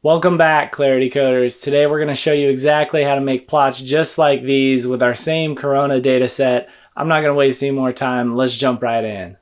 Welcome back, Clarity Coders. Today we're going to show you exactly how to make plots just like these with our same Corona data set. I'm not going to waste any more time. Let's jump right in.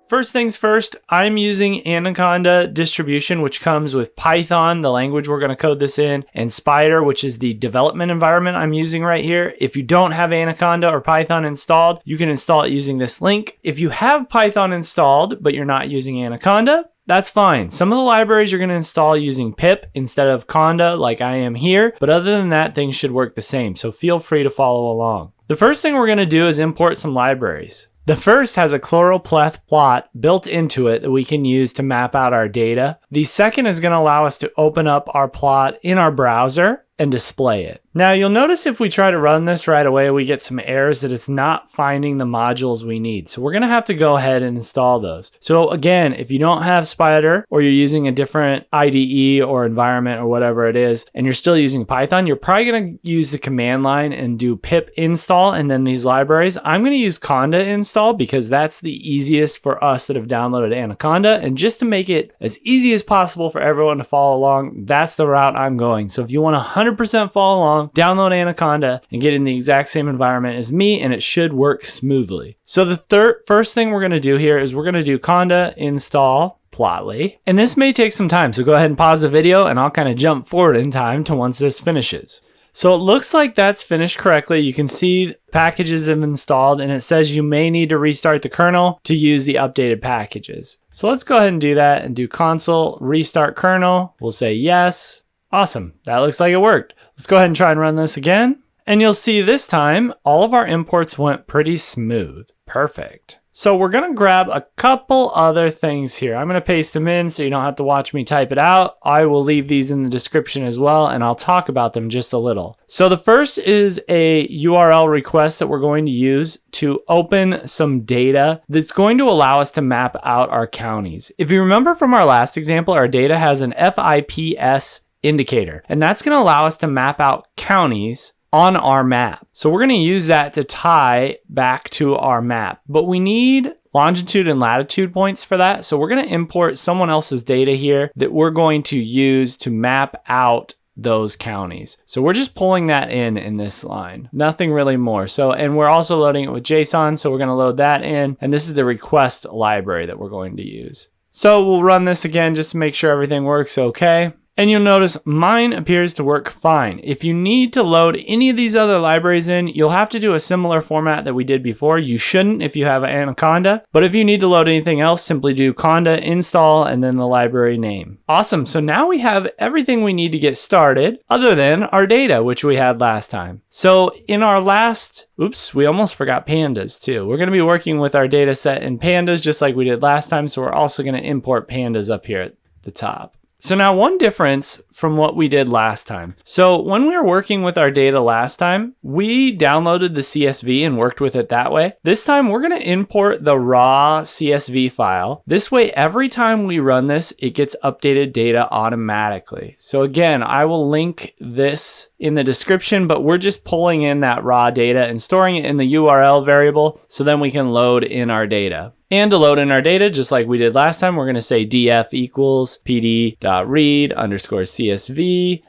First things first, I'm using Anaconda distribution, which comes with Python, the language we're going to code this in, and Spider, which is the development environment I'm using right here. If you don't have Anaconda or Python installed, you can install it using this link. If you have Python installed, but you're not using Anaconda, that's fine. Some of the libraries you're going to install using pip instead of conda like I am here, but other than that, things should work the same, so feel free to follow along. The first thing we're going to do is import some libraries. The first has a choropleth plot built into it that we can use to map out our data. The second is going to allow us to open up our plot in our browser and display it. Now you'll notice if we try to run this right away, we get some errors that it's not finding the modules we need. So we're gonna have to go ahead and install those. So again, if you don't have Spider or you're using a different IDE or environment or whatever it is, and you're still using Python, you're probably gonna use the command line and do pip install and then these libraries. I'm gonna use conda install because that's the easiest for us that have downloaded Anaconda. And just to make it as easy as possible for everyone to follow along, that's the route I'm going. So if you wanna 100% follow along, download Anaconda and get in the exact same environment as me, and it should work smoothly. So the first thing we're going to do here is we're going to do conda install plotly, and this may take some time, so go ahead and pause the video and I'll kind of jump forward in time to once this finishes. So it looks like that's finished correctly. You can see packages have installed and it says you may need to restart the kernel to use the updated packages. So let's go ahead and do that and do console restart kernel. We'll say yes. Awesome, that looks like it worked. Let's go ahead and try and run this again. And you'll see this time, all of our imports went pretty smooth. Perfect. So we're gonna grab a couple other things here. I'm gonna paste them in so you don't have to watch me type it out. I will leave these in the description as well, and I'll talk about them just a little. So the first is a URL request that we're going to use to open some data that's going to allow us to map out our counties. If you remember from our last example, our data has an FIPS indicator, and that's going to allow us to map out counties on our map. So we're going to use that to tie back to our map, but we need longitude and latitude points for that. So we're going to import someone else's data here that we're going to use to map out those counties. So we're just pulling that in this line, nothing really more. So, and we're also loading it with JSON. So we're going to load that in, and this is the request library that we're going to use. So we'll run this again just to make sure everything works okay. And you'll notice mine appears to work fine. If you need to load any of these other libraries in, you'll have to do a similar format that we did before. You shouldn't if you have Anaconda, but if you need to load anything else, simply do conda install and then the library name. Awesome, so now we have everything we need to get started other than our data, which we had last time. So in our last, oops, we almost forgot pandas too. We're gonna be working with our data set in pandas just like we did last time, so we're also gonna import pandas up here at the top. So now one difference from what we did last time. So when we were working with our data last time, we downloaded the CSV and worked with it that way. This time we're going to import the raw CSV file. This way, every time we run this, it gets updated data automatically. So again, I will link this in the description, but we're just pulling in that raw data and storing it in the URL variable so then we can load in our data. And to load in our data, just like we did last time, we're going to say df equals pd.read_csv,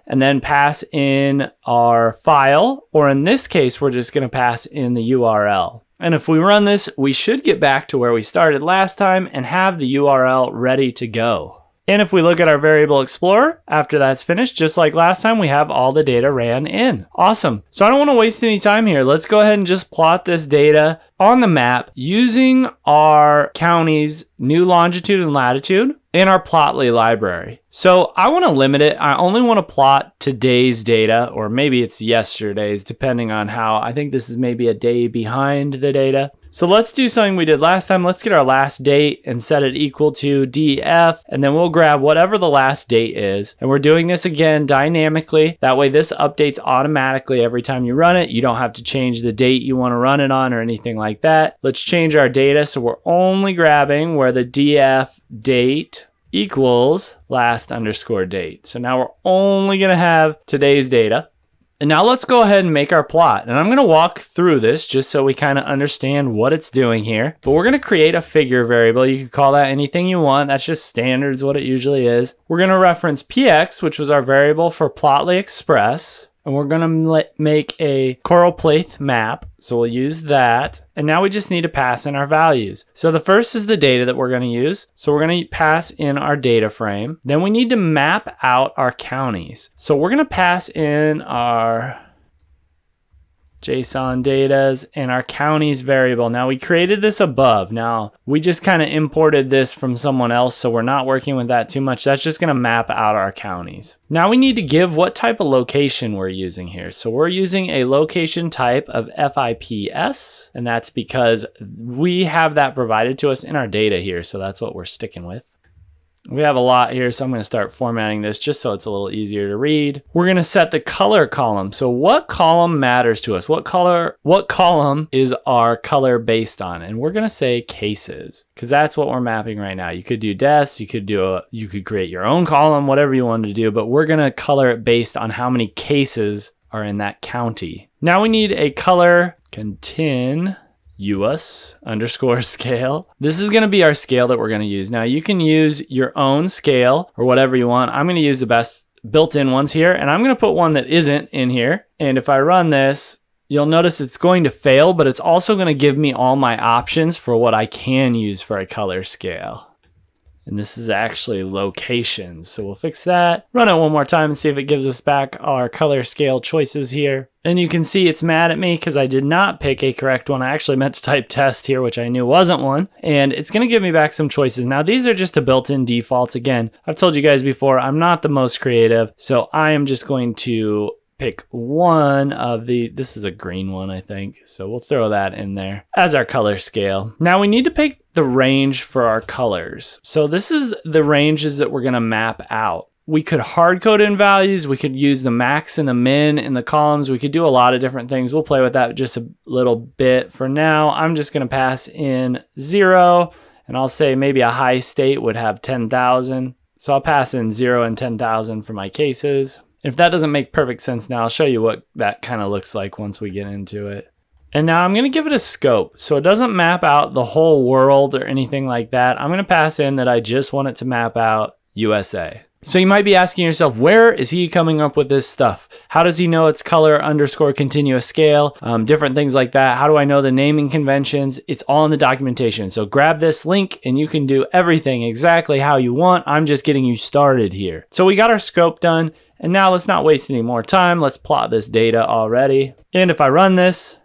and then pass in our file, or in this case, we're just going to pass in the URL. And if we run this, we should get back to where we started last time and have the URL ready to go. And if we look at our variable explorer, after that's finished, just like last time, we have all the data ran in. Awesome. So I don't want to waste any time here. Let's go ahead and just plot this data on the map using our county's new longitude and latitude in our plotly library. So I want to limit it. I only want to plot today's data, or maybe it's yesterday's, depending on how. I think this is maybe a day behind the data. So let's do something we did last time. Let's get our last date and set it equal to df, and then we'll grab whatever the last date is. And we're doing this again dynamically. That way this updates automatically every time you run it. You don't have to change the date you want to run it on or anything like that. Let's change our data so we're only grabbing where the df date equals last underscore date. So now we're only going to have today's data. And now let's go ahead and make our plot. And I'm going to walk through this just so we kind of understand what it's doing here. But we're going to create a figure variable. You can call that anything you want. That's just standards, what it usually is. We're going to reference px, which was our variable for plotly express. And we're going to make a choropleth map. So we'll use that. And now we just need to pass in our values. So the first is the data that we're going to use. So we're going to pass in our data frame. Then we need to map out our counties. So we're going to pass in our JSON datas and our counties variable. Now we created this above. Now we just kind of imported this from someone else, so we're not working with that too much. That's just going to map out our counties. Now we need to give what type of location we're using here. So we're using a location type of FIPS, and that's because we have that provided to us in our data here. So that's what we're sticking with. We have a lot here, so I'm going to start formatting this just so it's a little easier to read. We're going to set the color column. So what column matters to us? What column is our color based on? And we're going to say cases, because that's what we're mapping right now. You could do deaths, you could create your own column, whatever you wanted to do, but we're going to color it based on how many cases are in that county. Now we need a color continuous underscore scale. This is going to be our scale that we're going to use. Now you can use your own scale or whatever you want. I'm going to use the best built-in ones here, and I'm going to put one that isn't in here. And if I run this, you'll notice it's going to fail, but it's also going to give me all my options for what I can use for a color scale. And this is actually locations. So we'll fix that. Run it one more time and see if it gives us back our color scale choices here. And you can see it's mad at me because I did not pick a correct one. I actually meant to type test here, which I knew wasn't one. And it's going to give me back some choices. Now, these are just the built-in defaults. Again, I've told you guys before, I'm not the most creative. So I am just going to pick one of this is a green one, I think. So we'll throw that in there as our color scale. Now we need to pick the range for our colors. So this is the ranges that we're going to map out. We could hard code in values. We could use the max and the min in the columns. We could do a lot of different things. We'll play with that just a little bit. For now, I'm just going to pass in 0, and I'll say maybe a high state would have 10,000. So I'll pass in 0 and 10,000 for my cases. If that doesn't make perfect sense now, I'll show you what that kind of looks like once we get into it. And now I'm going to give it a scope. So it doesn't map out the whole world or anything like that. I'm going to pass in that I just want it to map out USA. So you might be asking yourself, where is he coming up with this stuff? How does he know it's color underscore continuous scale? Different things like that. How do I know the naming conventions? It's all in the documentation. So grab this link and you can do everything exactly how you want. I'm just getting you started here. So we got our scope done. And now let's not waste any more time. Let's plot this data already. And if I run this,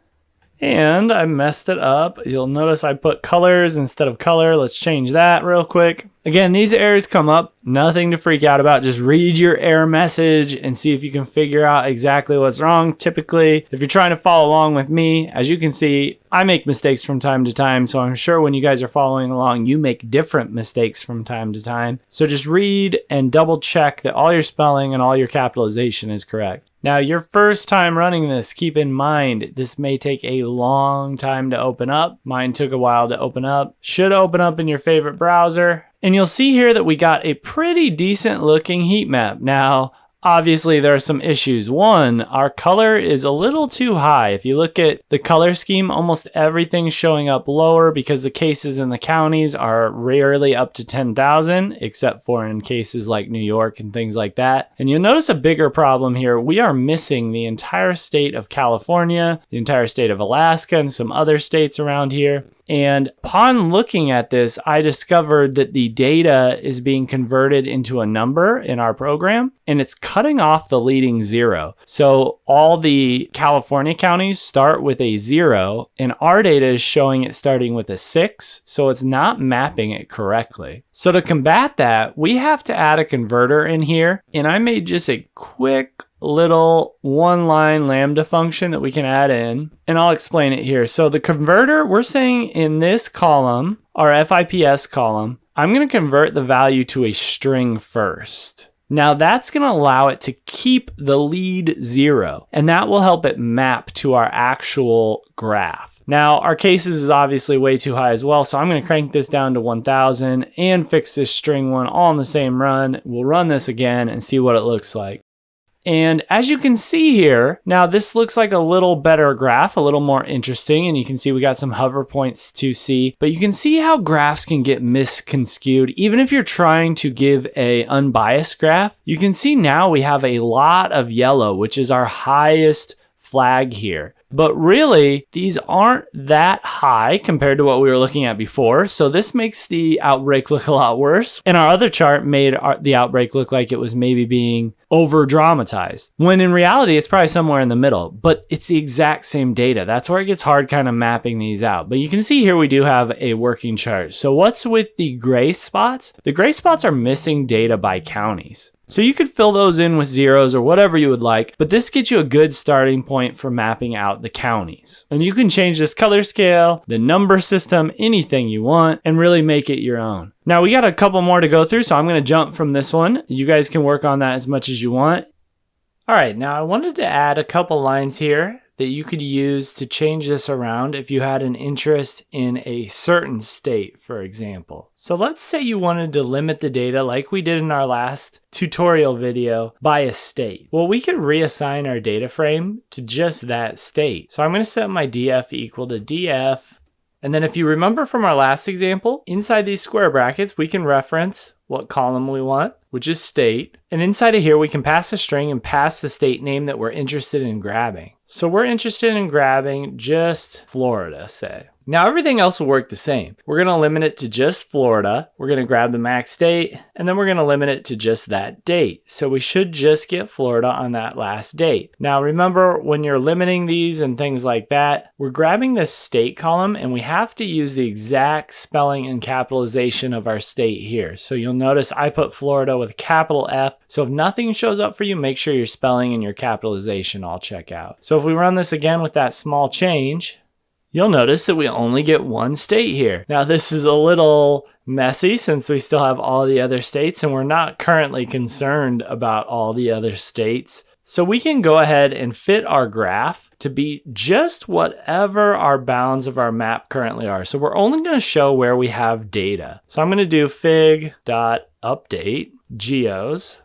and I messed it up, you'll notice I put colors instead of color. Let's change that real quick. Again, these errors come up, nothing to freak out about. Just read your error message and see if you can figure out exactly what's wrong. Typically, if you're trying to follow along with me, as you can see, I make mistakes from time to time. So I'm sure when you guys are following along, you make different mistakes from time to time. So just read and double check that all your spelling and all your capitalization is correct. Now, your first time running this, keep in mind, this may take a long time to open up. Mine took a while to open up. Should open up in your favorite browser. And you'll see here that we got a pretty decent looking heat map. Now, obviously there are some issues. One, our color is a little too high. If you look at the color scheme, almost everything's showing up lower because the cases in the counties are rarely up to 10,000, except for in cases like New York and things like that. And you'll notice a bigger problem here. We are missing the entire state of California, the entire state of Alaska, and some other states around here. And upon looking at this, I discovered that the data is being converted into a number in our program, and it's cutting off the leading 0. So all the California counties start with a 0, and our data is showing it starting with a 6, so it's not mapping it correctly. So to combat that, we have to add a converter in here, and I made just a quick little one-line lambda function that we can add in, and I'll explain it here. So the converter, we're saying in this column, our FIPS column, I'm going to convert the value to a string first. Now that's going to allow it to keep the lead 0, and that will help it map to our actual graph. Now our cases is obviously way too high as well, so I'm going to crank this down to 1000 and fix this string one all in the same run. We'll run this again and see what it looks like. And as you can see here, now this looks like a little better graph, a little more interesting, and you can see we got some hover points to see, but you can see how graphs can get misconstrued. Even if you're trying to give a unbiased graph, you can see now we have a lot of yellow, which is our highest flag here. But really, these aren't that high compared to what we were looking at before. So this makes the outbreak look a lot worse. And our other chart made the outbreak look like it was maybe being over dramatized, when in reality, it's probably somewhere in the middle, but it's the exact same data. That's where it gets hard kind of mapping these out. But you can see here we do have a working chart. So what's with the gray spots? The gray spots are missing data by counties. So you could fill those in with zeros or whatever you would like, but this gets you a good starting point for mapping out the counties. And you can change this color scale, the number system, anything you want, and really make it your own. Now we got a couple more to go through, so I'm going to jump from this one. You guys can work on that as much as you want. All right, now I wanted to add a couple lines here that you could use to change this around if you had an interest in a certain state, for example. So let's say you wanted to limit the data like we did in our last tutorial video by a state. Well, we could reassign our data frame to just that state. So I'm going to set my df equal to df. And then if you remember from our last example, inside these square brackets, we can reference what column we want, which is state. And inside of here, we can pass a string and pass the state name that we're interested in grabbing. So we're interested in grabbing just Florida, say. Now everything else will work the same. We're going to limit it to just Florida. We're going to grab the max date, and then we're going to limit it to just that date. So we should just get Florida on that last date. Now remember, when you're limiting these and things like that, we're grabbing this state column, and we have to use the exact spelling and capitalization of our state here. So you'll notice I put Florida with a capital F. So if nothing shows up for you, make sure your spelling and your capitalization all check out. So if we run this again with that small change, you'll notice that we only get one state here. Now this is a little messy since we still have all the other states and we're not currently concerned about all the other states. So we can go ahead and fit our graph to be just whatever our bounds of our map currently are. So we're only going to show where we have data. So I'm going to do fig.update geos.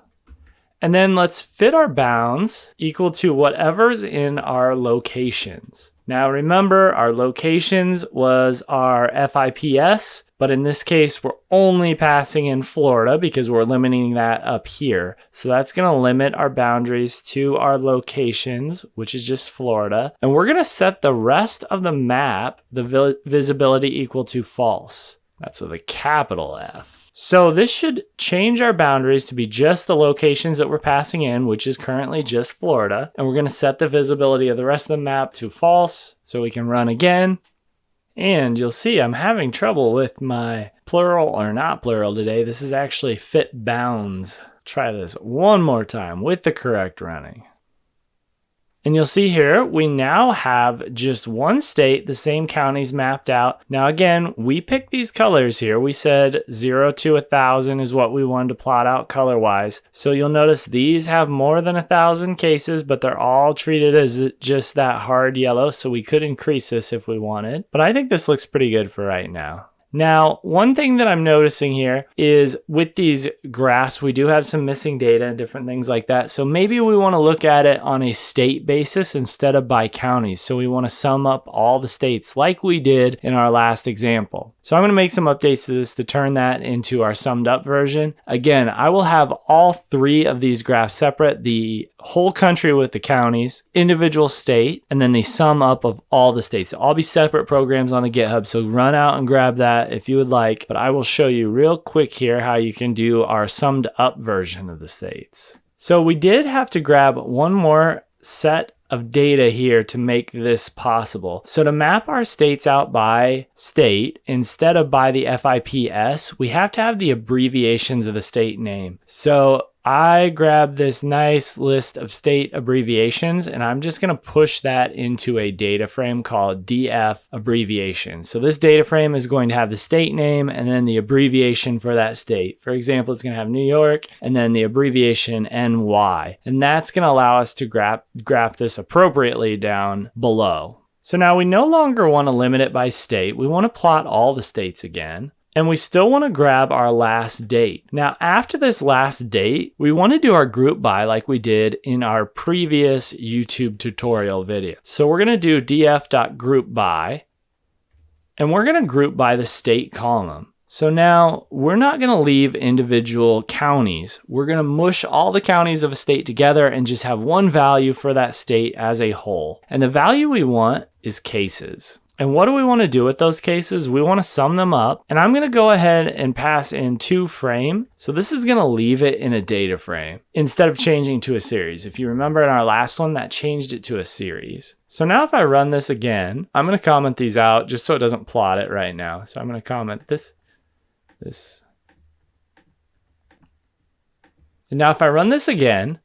And then let's fit our bounds equal to whatever's in our locations. Now remember, our locations was our FIPS, but in this case, we're only passing in Florida because we're limiting that up here. So that's going to limit our boundaries to our locations, which is just Florida. And we're going to set the rest of the map, the visibility equal to false. That's with a capital F. So this should change our boundaries to be just the locations that we're passing in, which is currently just Florida. And we're going to set the visibility of the rest of the map to false so we can run again. And you'll see I'm having trouble with my plural or not plural today. This is actually fit bounds. Try this one more time with the correct running. And you'll see here, we now have just one state, the same counties mapped out. Now again, we picked these colors here. We said 0 to 1,000 is what we wanted to plot out color-wise. So you'll notice these have more than 1,000 cases, but they're all treated as just that hard yellow. So we could increase this if we wanted. But I think this looks pretty good for right now. Now, one thing that I'm noticing here is with these graphs, we do have some missing data and different things like that. So maybe we want to look at it on a state basis instead of by counties. So we want to sum up all the states like we did in our last example. So I'm going to make some updates to this to turn that into our summed up version. Again, I will have all three of these graphs separate, the whole country with the counties, individual state, and then the sum up of all the states. They'll all be separate programs on the GitHub. So run out and grab that if you would like, but I will show you real quick here how you can do our summed up version of the states. So we did have to grab one more set of data here to make this possible. So to map our states out by state instead of by the FIPS, we have to have the abbreviations of the state name. So I grabbed this nice list of state abbreviations and I'm just going to push that into a data frame called DF abbreviation. So this data frame is going to have the state name and then the abbreviation for that state. For example, it's going to have New York and then the abbreviation NY. And that's going to allow us to graph this appropriately down below. So now we no longer want to limit it by state. We want to plot all the states again. And we still want to grab our last date. Now, after this last date, we want to do our group by like we did in our previous YouTube tutorial video. So we're going to do df.groupby, and we're going to group by the state column. So now we're not going to leave individual counties. We're going to mush all the counties of a state together and just have one value for that state as a whole. And the value we want is cases. And what do we want to do with those cases? We want to sum them up. And I'm going to go ahead and pass in 2frame. So this is going to leave it in a data frame instead of changing to a series. If you remember in our last one, that changed it to a series. So now if I run this again, I'm going to comment these out just so it doesn't plot it right now. So I'm going to comment this. And now if I run this again,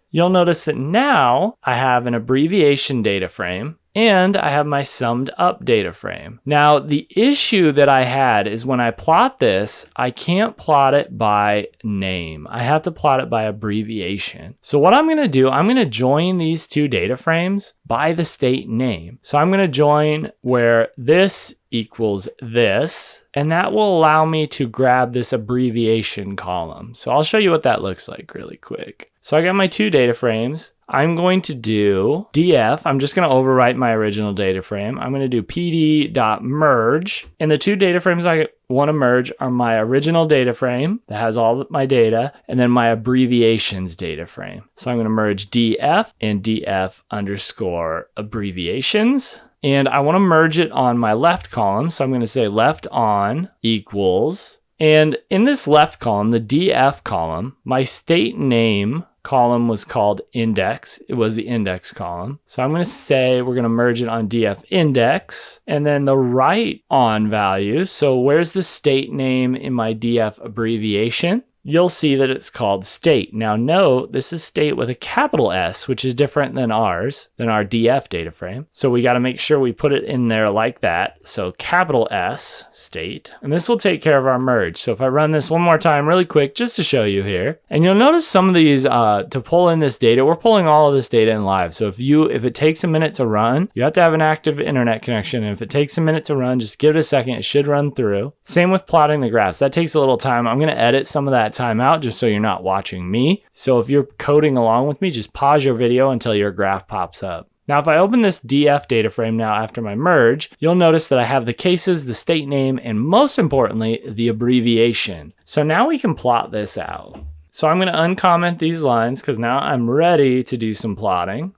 you'll notice that now I have an abbreviation data frame and I have my summed up data frame. Now, the issue that I had is when I plot this, I can't plot it by name. I have to plot it by abbreviation. So what I'm going to do, I'm going to join these two data frames by the state name. So I'm going to join where this equals this, and that will allow me to grab this abbreviation column. So I'll show you what that looks like really quick. So I got my two data frames. I'm going to do df. I'm just going to overwrite my original data frame. I'm going to do pd.merge. And the two data frames I want to merge are my original data frame that has all of my data, and then my abbreviations data frame. So I'm going to merge df and df underscore abbreviations. And I want to merge it on my left column. So I'm going to say left on equals. And in this left column, the df column, my state name column was called index. It was the index column. So I'm going to say we're going to merge it on df index, and then the right on value. So where's the state name in my df abbreviation? You'll see that it's called state. Now note, this is state with a capital S, which is different than ours, than our df data frame. So we got to make sure we put it in there like that. So capital S, state, and this will take care of our merge. So if I run this one more time really quick, just to show you here, and you'll notice some of these, to pull in this data, we're pulling all of this data in live. So if it takes a minute to run, you have to have an active internet connection. And if it takes a minute to run, just give it a second, it should run through. Same with plotting the graphs. That takes a little time. I'm going to edit some of that time out just so you're not watching me. So if you're coding along with me, just pause your video until your graph pops up. Now, if I open this df data frame now after my merge, you'll notice that I have the cases, the state name, and most importantly, the abbreviation. So now we can plot this out. So I'm going to uncomment these lines because now I'm ready to do some plotting.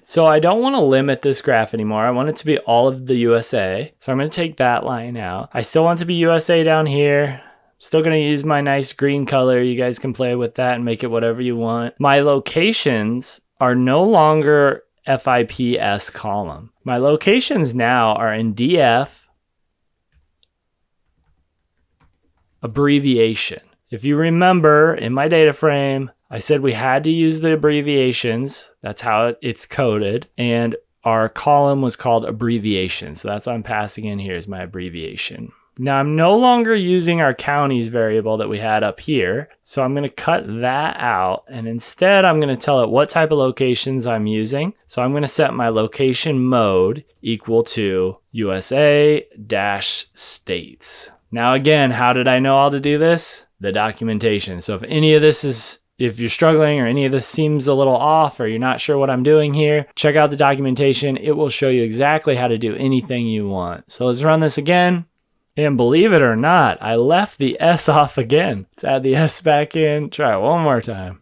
So I don't want to limit this graph anymore. I want it to be all of the USA. So I'm going to take that line out. I still want it to be USA down here. Still going to use my nice green color. You guys can play with that and make it whatever you want. My locations are no longer FIPS column. My locations now are in DF abbreviation. If you remember in my data frame, I said we had to use the abbreviations. That's how it's coded. And our column was called abbreviation. So that's what I'm passing in here is my abbreviation. Now I'm no longer using our counties variable that we had up here. So I'm going to cut that out. And instead I'm going to tell it what type of locations I'm using. So I'm going to set my location mode equal to USA-states. Now again, how did I know how to do this? The documentation. So if any of this is If you're struggling or any of this seems a little off or you're not sure what I'm doing here, check out the documentation. It will show you exactly how to do anything you want. So let's run this again. And believe it or not, I left the S off again. Let's add the S back in. Try it one more time.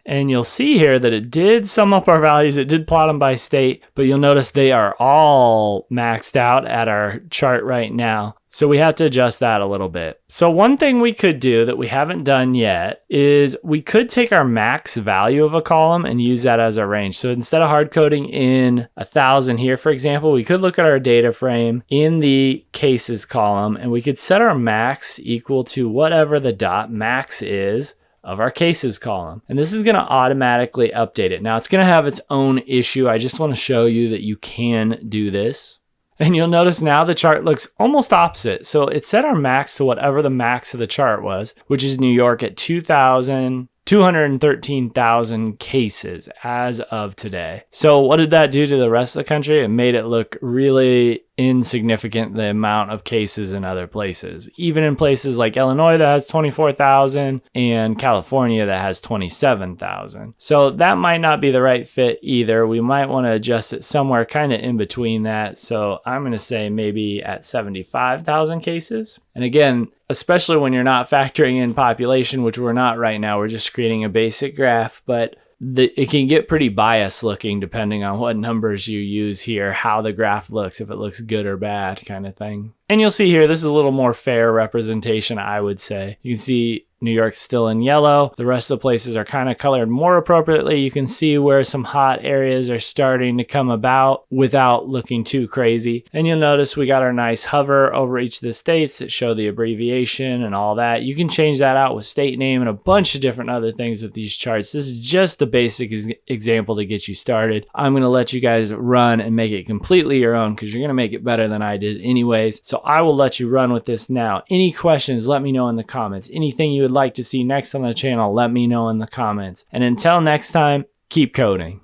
And you'll see here that it did sum up our values. It did plot them by state, but you'll notice they are all maxed out at our chart right now. So we have to adjust that a little bit. So one thing we could do that we haven't done yet is we could take our max value of a column and use that as our range. So instead of hard coding in 1,000 here, for example, we could look at our data frame in the cases column and we could set our max equal to whatever the dot max is of our cases column. And this is going to automatically update it. Now it's going to have its own issue. I just want to show you that you can do this. And you'll notice now the chart looks almost opposite. So it set our max to whatever the max of the chart was, which is New York at 2,000 213,000 cases as of today. So what did that do to the rest of the country? It made it look really insignificant, the amount of cases in other places. Even in places like Illinois that has 24,000 and California that has 27,000. So that might not be the right fit either. We might want to adjust it somewhere kind of in between that. So I'm going to say maybe at 75,000 cases. And again, especially when you're not factoring in population, which we're not right now, we're just creating a basic graph, but it can get pretty biased looking depending on what numbers you use here, how the graph looks, if it looks good or bad kind of thing. And you'll see here, this is a little more fair representation, I would say. You can see New York's still in yellow. The rest of the places are kind of colored more appropriately. You can see where some hot areas are starting to come about without looking too crazy. And you'll notice we got our nice hover over each of the states that show the abbreviation and all that. You can change that out with state name and a bunch of different other things with these charts. This is just the basic example to get you started. I'm going to let you guys run and make it completely your own because you're going to make it better than I did anyways. So I will let you run with this now. Any questions, let me know in the comments. Anything you would like to see next on the channel, let me know in the comments. And until next time, keep coding.